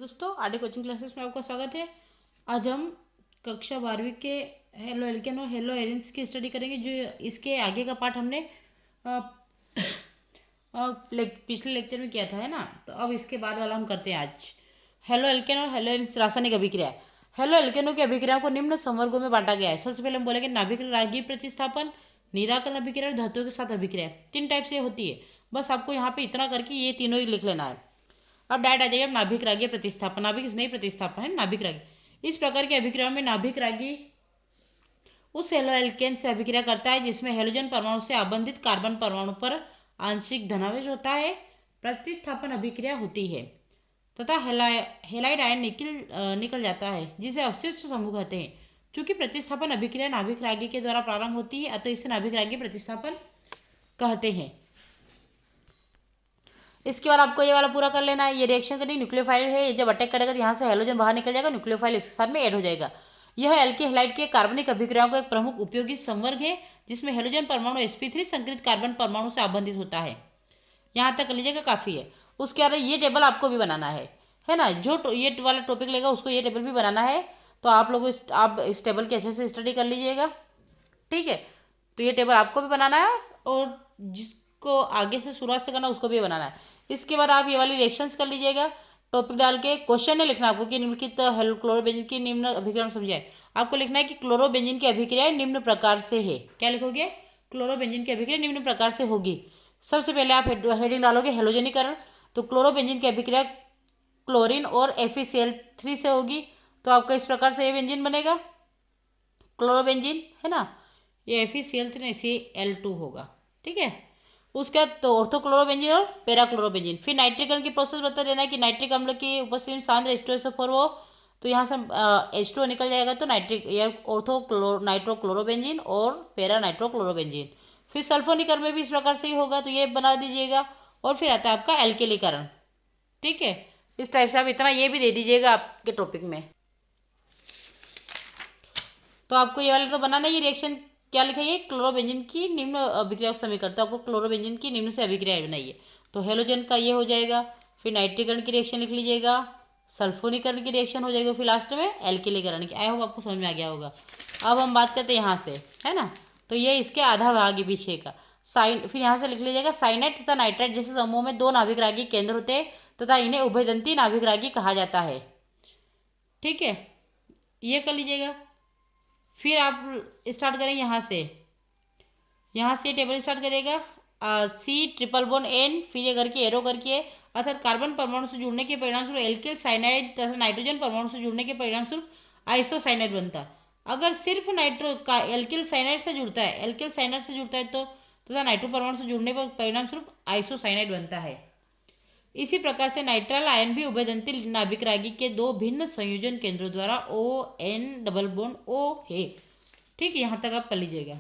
दोस्तों RD coaching classes में आपका स्वागत है। आज हम कक्षा 12वीं के हेलो एल्केन और हेलो एरिन्स की स्टडी करेंगे। जो इसके आगे का पार्ट हमने अ, पिछले लेक्चर में किया था, है ना। तो अब इसके बाद वाला हम करते हैं आज। हेलो एल्केन और हेलो एरिन्स रासायनिक अभिक्रिया। हेलो एल्केनों की अभिक्रियाओं को निम्न संवर्गों में बांटा गया है। सबसे पहले हम बोलेंगे नाभिक रागी प्रतिस्थापन, निराकरण अभिक्रिया और धातुओं के साथ अभिक्रिया। 3 टाइप से होती है। बस आपको यहाँ पे इतना करके ये तीनों ही लिख लेना है। अब डायरेक्ट आ जाइए नाभिक रागी प्रतिस्थापन। नाभिक नहीं प्रतिस्थापन है, नाभिक रागी। इस प्रकार की अभिक्रियाओं में नाभिक रागी उस हेलो एल्केन से अभिक्रिया करता है जिसमें हेलोजन परमाणु से आबंधित कार्बन परमाणु पर आंशिक धनावेश होता है। प्रतिस्थापन अभिक्रिया होती है तथा हेलाइड आयन निकल जाता है जिसे अवशिष्ट समूह कहते हैं। चूंकि प्रतिस्थापन अभिक्रिया नाभिक रागी के द्वारा प्रारंभ होती है अतः इसे नाभिक रागी प्रतिस्थापन कहते हैं। इसके बाद आपको ये वाला पूरा कर लेना है। ये रिएक्शन करनी न्यूक्लियोफाइल है। ये जब अटैक करेगा तो यहाँ से हेलोजन बाहर निकल जाएगा, न्यूक्लियोफाइल इसके साथ में ऐड हो जाएगा। यह एल्की हैलाइड के कार्बनिक अभिक्रियाओं का एक प्रमुख उपयोगी संवर्ग है जिसमें हेलोजन परमाणु sp3 संकरित कार्बन परमाणु से आबंधित होता है। यहाँ तक कर लीजिएगा, काफ़ी है। उसके बाद ये टेबल आपको भी बनाना है ना। जो ये वाला टॉपिक लेगा उसको ये टेबल भी बनाना है। तो आप लोग आप इस टेबल की अच्छे से स्टडी कर लीजिएगा, ठीक है। तो ये टेबल आपको भी बनाना है और जिसको आगे से शुरुआत से करना उसको भी बनाना है। इसके बाद आप ये वाली रिएक्शंस कर लीजिएगा टॉपिक डाल के। क्वेश्चन नहीं लिखना आपको कि निम्नलिखित क्लोरोबेंजीन की निम्न अभिक्रिया समझाए। आपको लिखना है कि क्लोरोबेंजीन की अभिक्रिया निम्न प्रकार से है। क्या लिखोगे? क्लोरोबेंजीन की अभिक्रिया निम्न प्रकार से होगी। सबसे पहले आप हेडिंग डालोगे हेलोजनीकरण। तो क्लोरोबेंजीन की अभिक्रिया क्लोरीन और FeCl3 से होगी। तो आपका इस प्रकार से ये व्यंजन बनेगा क्लोरोबेंजीन, है ना। ये FeCl3 Cl2 होगा, ठीक है। उसके बाद तो ऑर्थोक्लोरोबेंजीन और पैराक्लोरोबेंजीन। फिर नाइट्रिकरण की प्रोसेस बता देना है कि नाइट्रिक अम्ल की उपस्थिति में सांद्र H2SO4 हो तो यहाँ से H2O निकल जाएगा। तो नाइट्रिक या नाइट्रोक्लोरोबेंजीन और पैरा नाइट्रोक्लोरोबेंजीन। फिर सल्फोनीकरण में भी इस प्रकार से ही होगा, तो ये बना दीजिएगा। और फिर आता है आपका एल्केलीकरण, ठीक है। इस टाइप से आप इतना ये भी दे दीजिएगा आपके टॉपिक में। तो आपको ये वाला तो बनाना ही। रिएक्शन क्या लिखा है? क्लोरोबेंजीन की निम्न अभिक्रिया को समीकरण। तो आपको क्लोरोबेंजीन की निम्न से अभिक्रिया बनाइए। तो हेलोजन का ये हो जाएगा। फिर नाइट्रीकरण की रिएक्शन लिख लीजिएगा, सल्फोनीकरण की रिएक्शन हो जाएगी, फिर लास्ट में एल्किलीकरण की। आई होप आपको समझ में आ गया होगा। अब हम बात करते हैं यहाँ से, है ना। तो ये इसके आधा भाग है पीछे का। फिर यहाँ से लिख लीजिएगा साइनाइड तथा नाइट्राइड जैसे समूह में 2 नाभिक रागी केंद्र होते हैं तथा इन्हें उभयदंती नाभिक रागी कहा जाता है, ठीक है। ये कर लीजिएगा। फिर आप स्टार्ट करें यहाँ से। यहाँ से टेबल स्टार्ट करेगा C ट्रिपल बॉन्ड N, फिर ये करके एरो करके, अर्थात कार्बन परमाणु से जुड़ने के परिणामस्वरूप एल्किल साइनाइड तथा नाइट्रोजन परमाणु से जुड़ने के परिणामस्वरूप आइसोसाइनाइड बनता है। अगर सिर्फ नाइट्रो का एल्किल साइनाइड से जुड़ता है तो तथा नाइट्रो परमाणु से जुड़ने पर परिणामस्वरूप आइसोसाइनाइड बनता है। इसी प्रकार से नाइट्राइल आयन भी उभयदंती नाभिक रागी के 2 भिन्न संयोजन केंद्रों द्वारा ON डबल बॉन्ड O है, ठीक है। यहाँ तक आप कर लीजिएगा।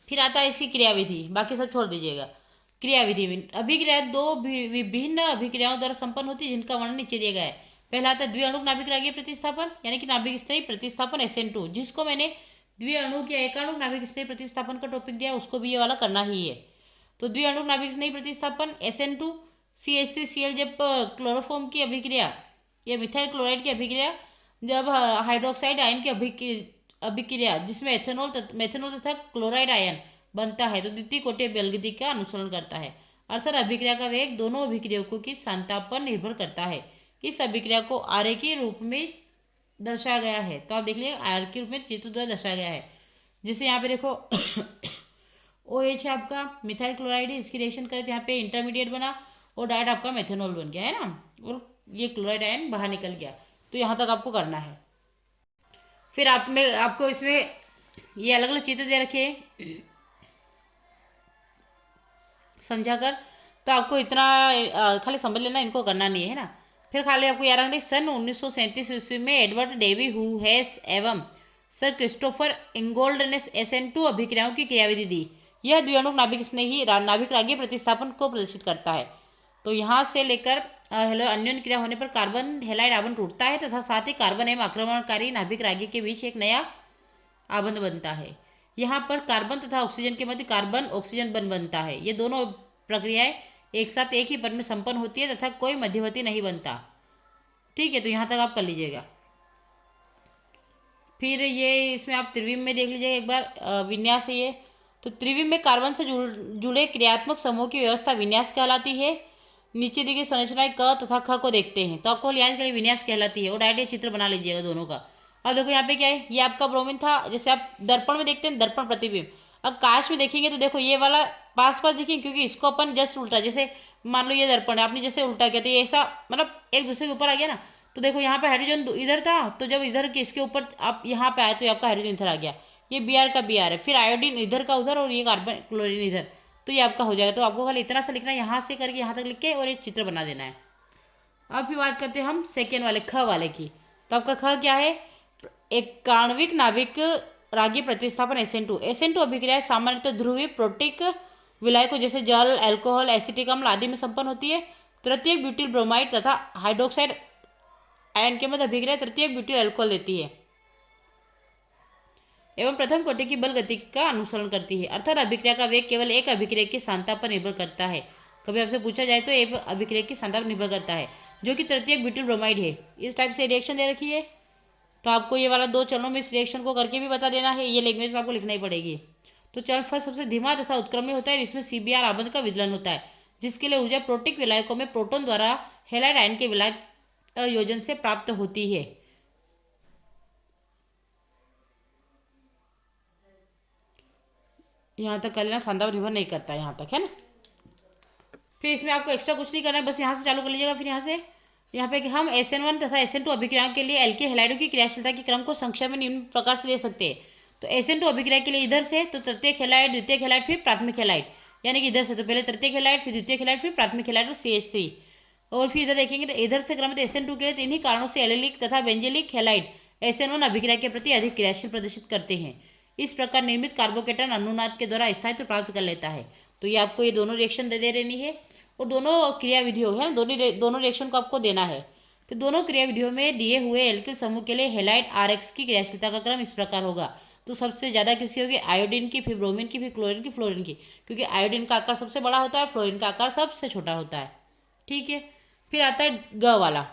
फिर आता है इसकी क्रियाविधि, बाकी सब छोड़ दीजिएगा। क्रियाविधि में अभिक्रिया 2 विभिन्न अभिक्रियाओं द्वारा संपन्न होती है जिनका वर्णन नीचे दिया गया है। पहला आता है द्विअणुक नाभिक रागी प्रतिस्थापन यानी कि नाभिक स्तरीय प्रतिस्थापन SN2, जिसको मैंने द्विअणुक या एकाणुक नाभिक स्तरीय प्रतिस्थापन का टॉपिक दिया, उसको भी ये वाला करना ही है। तो द्विअणुक नाभिक स्तरीय प्रतिस्थापन SN2 CH3Cl जब क्लोरोफॉर्म की अभिक्रिया या मिथाइल क्लोराइड की अभिक्रिया, जब हाइड्रोक्साइड आयन की अभिक्रिया जिसमें मेथनॉल तथा क्लोराइड आयन बनता है तो द्वितीय कोटि अपवलगिति का अनुसरण करता है। अर्थात अभिक्रिया का वेग दोनों अभिक्रियकों की सांद्रता पर निर्भर करता है। इस अभिक्रिया को आरे के रूप में दर्शाया गया है। तो आप देख लीजिए आर के रूप में चित्र द्वारा दर्शाया गया है। जैसे यहाँ पे देखो OH है आपका, मिथाइल क्लोराइड है, इसकी रिएक्शन करें तो यहाँ पे इंटरमीडिएट बना और डायरेक्ट आपका मेथनॉल बन गया, है ना। और ये क्लोराइड आयन बाहर निकल गया। तो यहाँ तक आपको करना है। फिर आपको इसमें ये अलग अलग चित्र दे रखे समझा कर, तो आपको इतना खाली समझ लेना, इनको करना नहीं है ना। फिर खाली आपको याद रखना सन 1937 ईस्वी में एडवर्ड डेवी हेस एवं सर क्रिस्टोफर इंगोल्ड ने SN2 अभिक्रियाओं की क्रियाविधि दी। यह द्विअणुक नाभिक स्नेही नाभिक रागी प्रतिस्थापन को प्रदर्शित करता है। तो यहाँ से लेकर अन्योन्य क्रिया होने पर कार्बन हेलाइड आबंध टूटता है तथा साथ ही कार्बन एवं आक्रमणकारी नाभिक रागी के बीच एक नया आबंध बनता है। यहाँ पर कार्बन तथा ऑक्सीजन के मध्य कार्बन ऑक्सीजन बंध बनता है। ये दोनों प्रक्रियाएं एक साथ एक ही पद में संपन्न होती है तथा कोई मध्यवर्ती नहीं बनता। ठीक है, तो यहाँ तक आप कर लीजिएगा। फिर ये इसमें आप त्रिविम में देख लीजिएगा एक बार विन्यास है ये। तो त्रिविम में कार्बन से जुड़े क्रियात्मक समूह की व्यवस्था विन्यास कहलाती है। नीचे दी गई संरचनाएं क तथा ख को देखते हैं तो आपको याद करें विन्यास कहलाती है, और डायरेक्ट ये चित्र बना लीजिएगा दोनों का। अब देखो यहाँ पे क्या है, ये आपका ब्रोमीन था, जैसे आप दर्पण में देखते हैं दर्पण प्रतिबिंब। अब कांच में देखेंगे तो देखो ये वाला पास पास देखेंगे, क्योंकि इसको अपन जस्ट उल्टा, जैसे मान लो ये दर्पण है, आपने जैसे उल्टा किया तो ये ऐसा मतलब एक दूसरे के ऊपर आ गया ना। तो देखो यहाँ पे हाइड्रोजन इधर था, तो जब इधर के इसके ऊपर आप यहाँ पे आए तो आपका हाइड्रोजन इधर आ गया। ये बी आर का बी आर है, फिर आयोडीन इधर का उधर, और ये कार्बन क्लोरीन इधर, तो ये आपका हो जाएगा। तो आपको खाली इतना सा लिखना है, यहाँ से करके यहाँ तक लिख के और एक चित्र बना देना है। अब फिर बात करते हैं हम सेकेंड वाले ख वाले की। तो आपका ख क्या है, एक आणविक नाभिक रागी प्रतिस्थापन SN2। SN2 अभिक्रिया सामान्यतः ध्रुवीय प्रोटिक विलायकों जैसे जल, अल्कोहल, एसिटिक अम्ल आदि में संपन्न होती है। तृतीयक ब्यूटिल ब्रोमाइड तथा हाइड्रोक्साइड आयन के मध्य अभिक्रिया तृतीयक ब्यूटिल अल्कोहल देती है एवं प्रथम कोटि की बल गति का अनुसरण करती है। अर्थात अभिक्रिया का वेग केवल एक अभिक्रिया की सांद्रता पर निर्भर करता है। कभी आपसे पूछा जाए तो एक अभिक्रिया की सांद्रता पर निर्भर करता है, जो कि तृतीयक ब्यूटिल ब्रोमाइड है। इस टाइप से रिएक्शन दे रखी है, तो आपको ये वाला 2 चरणों में इस रिएक्शन को करके भी बता देना है। ये लैंग्वेज में आपको लिखना ही पड़ेगी। तो चरण फर्स्ट सबसे धीमा तथा उत्क्रमणीय होता है, इसमें CBr आबंध का विदलन होता है, जिसके लिए ऊर्जा प्रोटिक विलायकों में प्रोटॉन द्वारा हेलाइड आयन के विलायक योजन से प्राप्त होती है। यहाँ तक कर लेना, सांद्रता पर निर्भर नहीं करता है, यहाँ तक है ना। फिर इसमें आपको एक्स्ट्रा कुछ नहीं करना है, बस यहाँ से चालू कर लीजिएगा। फिर यहाँ पे कि हम SN1 तथा SN2 अभिक्रियाओं के लिए एल्किल हैलाइडों की क्रियाशीलता के क्रम को संक्षेप में निम्न प्रकार से ले सकते हैं। तो SN2 अभिक्रिया के लिए इधर से तो तृतीयक हैलाइड, द्वितीयक हैलाइड, फिर प्राथमिक हैलाइड, यानी कि इधर से तो पहले तृतीयक हैलाइड, फिर द्वितीयक हैलाइड, फिर प्राथमिक हैलाइड और CH3। और फिर इधर देखेंगे तो इधर से क्रम SN2 के लिए तो इन्हीं कारणों से एलिलिक तथा बेंजेलिक हैलाइड SN1 अभिक्रिया के प्रति अधिक क्रियाशील प्रदर्शित करते हैं। इस प्रकार निर्मित कार्बोकेटन अनुनाद के द्वारा स्थायित्व प्राप्त कर लेता है। तो ये आपको ये दोनों रिएक्शन दे देनी है, और दोनों क्रिया विधियों है ना, दोनों रिएक्शन को आपको देना है। तो दोनों क्रिया विधियों में दिए हुए एल्किल समूह के लिए हेलाइड RX की क्रियाशीलता का क्रम इस प्रकार होगा। तो सबसे ज़्यादा किसकी होगी, आयोडीन की, फिर ब्रोमीन की, फिर क्लोरीन की, फ्लोरीन की, क्योंकि आयोडीन का आकार सबसे बड़ा होता है, फ्लोरीन का आकार सबसे छोटा होता है। ठीक है, फिर आता है ग वाला।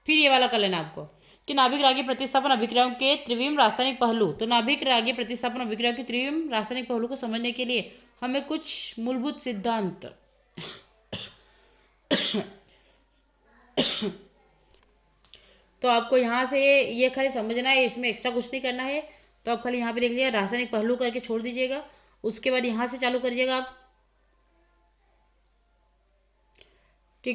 फिर ये वाला कर लेना आपको कि नाभिक रागी प्रतिस्थापन अभिक्रियाओं के त्रिविम रासायनिक पहलू। तो नाभिक रागी प्रतिस्थापन अभिक्रियाओं के त्रिविम रासायनिक पहलू को समझने के लिए हमें कुछ मूलभूत सिद्धांत तो आपको यहाँ से ये खाली समझना है, इसमें एक्स्ट्रा कुछ नहीं करना है। तो आप खाली यहाँ पे देख लीजिएगा, रासायनिक पहलू करके छोड़ दीजिएगा। उसके बाद यहाँ से चालू करिएगा आप कि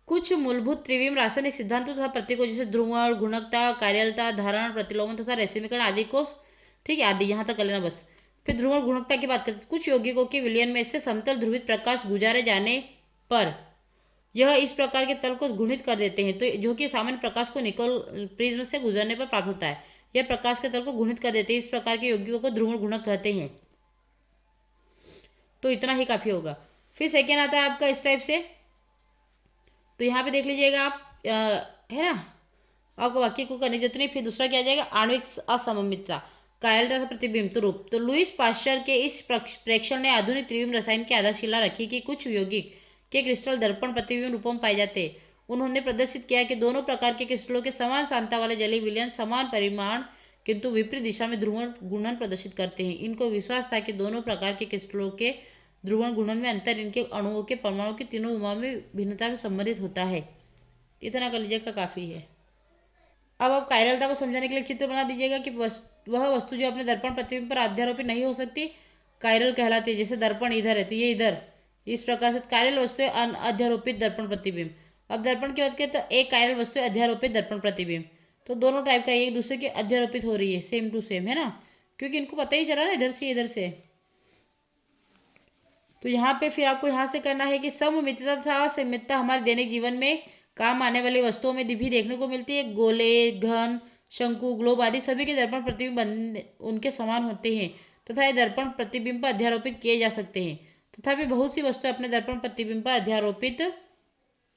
कुछ मूलभूत त्रिविम रासायनिक सिद्धांतों तथा प्रतीकों जैसे ध्रुवण, गुणकता, कार्यलता, धारण, प्रतिलोमन तथा रेसिमीकरण आदि को, ठीक है, आदि यहाँ तक कर लेना बस। फिर ध्रुवण गुणकता की बात करते हैं। कुछ यौगिकों के विलयन में से समतल ध्रुवित प्रकाश गुजारे जाने पर यह इस प्रकार के तल को घुणित कर देते हैं, तो जो कि सामान्य प्रकाश को निकोल प्रिज्म से गुजरने पर प्राप्त होता है। यह प्रकाश के तल को घुणित कर देते हैं। इस प्रकार के यौगिकों को ध्रुवण गुणक कहते हैं। तो इतना ही काफी होगा। फिर सेकेंड आता है आपका इस टाइप से, तो यहाँ पे देख लीजिएगा आप है ना, आपको वाक्य को करने जरूरत नहीं। फिर दूसरा क्या आ जाएगा, आणविक असममितता, कायरलता तथा प्रतिबिंब रूप। तो लुईस पाश्चर के इस प्रेक्षण ने आधुनिक त्रिविम रसायन की आधारशिला रखी कि कुछ यौगिक के क्रिस्टल दर्पण प्रतिबिंब रूपों में पाए जाते हैं। उन्होंने प्रदर्शित किया कि दोनों प्रकार के क्रिस्टलों के समान सांद्रता वाले जलीय विलयन समान परिमाण किंतु विपरीत दिशा में ध्रुवण घूर्णन प्रदर्शित करते हैं। इनको विश्वास था कि दोनों प्रकार के क्रिस्टलों के ध्रुवण घूर्णन में अंतर इनके अणुओं के परमाणु की तीनों उमा में भिन्नता में संबंधित होता है। इतना कर लीजिएगा, काफ़ी है। अब आप कायरलता को समझाने के लिए चित्र बना दीजिएगा कि वह वस्तु जो अपने दर्पण प्रतिबिंब पर अध्यारोपित नहीं हो सकती कायरल कहलाती है। जैसे दर्पण इधर है तो ये इधर, इस प्रकार से कायरल वस्तु है अध्यारोपित दर्पण प्रतिबिंब। अब दर्पण की बात करें तो एक कायरल वस्तु है अध्यारोपित दर्पण प्रतिबिंब। तो दोनों टाइप का एक दूसरे के अध्यारोपित हो रही है, सेम टू सेम, है ना, क्योंकि इनको पता ही चला ना इधर से इधर से। तो यहाँ पे फिर आपको यहाँ से करना है कि सममितता तथा असमितता हमारे दैनिक जीवन में काम आने वाली वस्तुओं में भी देखने को मिलती है। गोले, घन, शंकु, ग्लोब आदि सभी के दर्पण प्रतिबिंब उनके समान होते हैं तथा ये दर्पण प्रतिबिंब पर अध्यारोपित किए जा सकते हैं। तथापि बहुत सी वस्तुएं अपने दर्पण प्रतिबिंब पर अध्यारोपित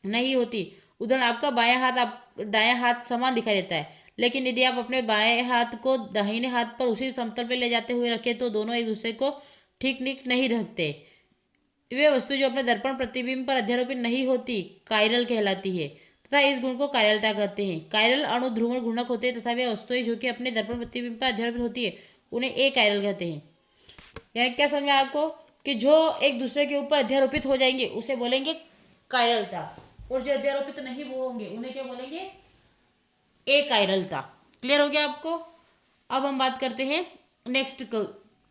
नहीं होती। उदाहरण, आपका दायां हाथ समान दिखाई देता है, लेकिन यदि आप अपने बाएं हाथ को दाहिने हाथ पर उसी समतल पर ले जाते हुए रखें तो दोनों एक दूसरे को ठीक नहीं रखते। वे वस्तु जो अपने दर्पण प्रतिबिंब पर अध्यारोपित नहीं होती कायरल कहलाती है तथा इस गुण को कायरलता कहते हैं। कायरल अणु ध्रुवण घूर्णक होते हैं तथा वे वस्तुएं जो कि अपने दर्पण प्रतिबिंब पर अध्यारोपित होती है उन्हें कायरल कहते हैं। यानी क्या समझ में आया आपको कि जो एक दूसरे के ऊपर अध्यारोपित हो जाएंगे उसे बोलेंगे कायरलता, और जो अध्यारोपित नहीं वो होंगे उन्हें क्या बोलेंगे कायरलता। क्लियर हो गया आपको। अब हम बात करते हैं नेक्स्ट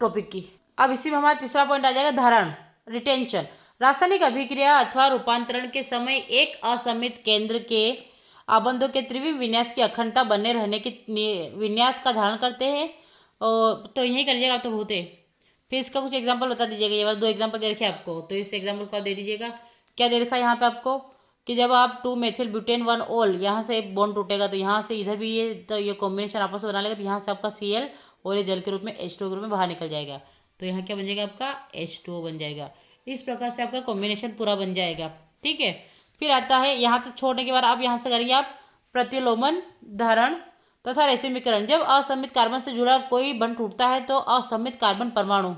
टॉपिक की। अब इसी में हमारा तीसरा पॉइंट आ जाएगा धारण, रिटेंशन। रासायनिक अभिक्रिया अथवा रूपांतरण के समय एक असमित केंद्र के आबंधों के त्रिविम विन्यास की अखंडता बने रहने के विन्यास का धारण करते हैं। और तो यही कर लीजिएगा, आप तो बहुत है। फिर इसका कुछ एग्जांपल बता दीजिएगा। ये बार 2 एग्जांपल दे रखे आपको, तो इस एग्जांपल को आप दे दीजिएगा। क्या दे रखा है यहाँ पे आपको कि जब आप 2 मेथिल ब्यूटेन 1 ओल यहाँ से एक बॉन्ड टूटेगा तो यहाँ से इधर भी ये तो ये कॉम्बिनेशन आपस में बना लेगा, तो यहाँ से आपका Cl और ये जल के रूप में H2 के रूप में बाहर निकल जाएगा। तो यहाँ क्या बन जाएगा आपका H2O बन जाएगा। इस प्रकार से आपका कॉम्बिनेशन पूरा बन जाएगा। ठीक है। फिर आता है यहाँ तक छोड़ने के बाद आप यहाँ से करेंगे आप प्रतिलोमन, धारण तथा रेसिमीकरण। जब असमित कार्बन से जुड़ा कोई बंध टूटता है तो असमित कार्बन परमाणु,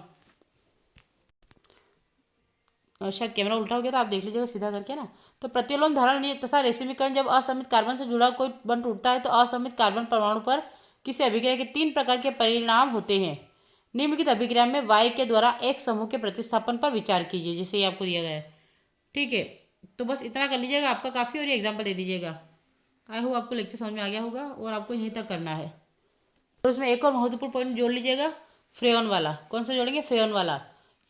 शायद कैमरा उल्टा हो गया तो आप देख लीजिएगा सीधा करके ना। तो प्रतिलोम, धारण तथा रेसिमीकरण, जब असमित कार्बन से जुड़ा कोई बंध टूटता है तो असमित कार्बन परमाणु पर किसी अभिक्रिया के 3 प्रकार के परिणाम होते हैं। निम्नलिखित अभिक्रिया में Y के द्वारा एक समूह के प्रतिस्थापन पर विचार कीजिए, जैसे ये आपको दिया गया है। ठीक है, तो बस इतना कर लीजिएगा, आपका काफ़ी, और ये एग्जाम्पल दे दीजिएगा। आई होप आपको लेक्चर समझ में आ गया होगा और आपको यहीं तक करना है। और उसमें एक और महत्वपूर्ण पॉइंट जोड़ लीजिएगा, फ्रेयॉन वाला। कौन सा जोड़ेंगे? फ्रेयॉन वाला,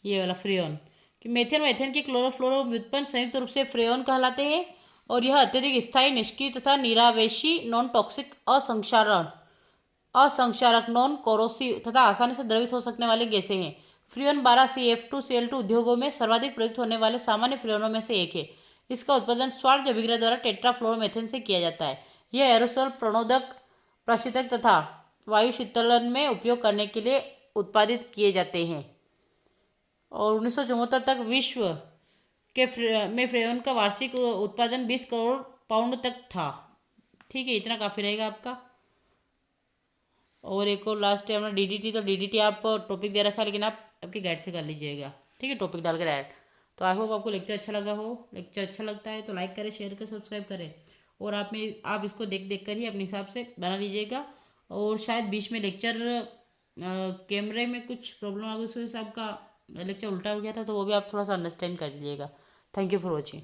ये वाला फ्रेयॉन, कि मेथेन व एथेन के क्लोरोफ्लोरो व्युत्पन्न संयुक्त रूप से फ्रेयॉन कहलाते हैं और यह अत्यधिक स्थायी, निष्क्रिय तथा निरावेशी, नॉन टॉक्सिक, असंक्षारक, नॉन कोरोसिव तथा आसानी से द्रवित हो सकने वाले गैसें हैं। फ्रेयॉन 12 CF2Cl2 उद्योगों में सर्वाधिक प्रयुक्त होने वाले सामान्य फ्रेयॉनों में से एक है। इसका उत्पादन स्वार्ज अभिक्रिया द्वारा टेट्राफ्लोरोमेथेन से किया जाता है। यह एरोसोल, प्रणोदक, प्रशीतक तथा वायु शीतलन में उपयोग करने के लिए उत्पादित किए जाते हैं। और 1974 तक विश्व के में फ्रेयॉन का वार्षिक उत्पादन 20 करोड़ पाउंड तक था। ठीक है, इतना काफ़ी रहेगा आपका। और एक और लास्ट है अपना DDT। तो DDT आप टॉपिक दे रखा है लेकिन आप आपकी गाइड से कर लीजिएगा। ठीक है, टॉपिक डाल के डायरेक्ट। तो आई होप आपको लेक्चर अच्छा लगा हो। लेक्चर अच्छा लगता है तो लाइक करें, शेयर करें, सब्सक्राइब करें। और आप इसको देख देख कर ही अपने हिसाब से बना लीजिएगा। और शायद बीच में लेक्चर कैमरे में कुछ प्रॉब्लम आ गई, उस वजह से आपका लेक्चर उल्टा हो गया था, तो वो भी आप थोड़ा सा अंडरस्टैंड कर लीजिएगा। Thank you for watching.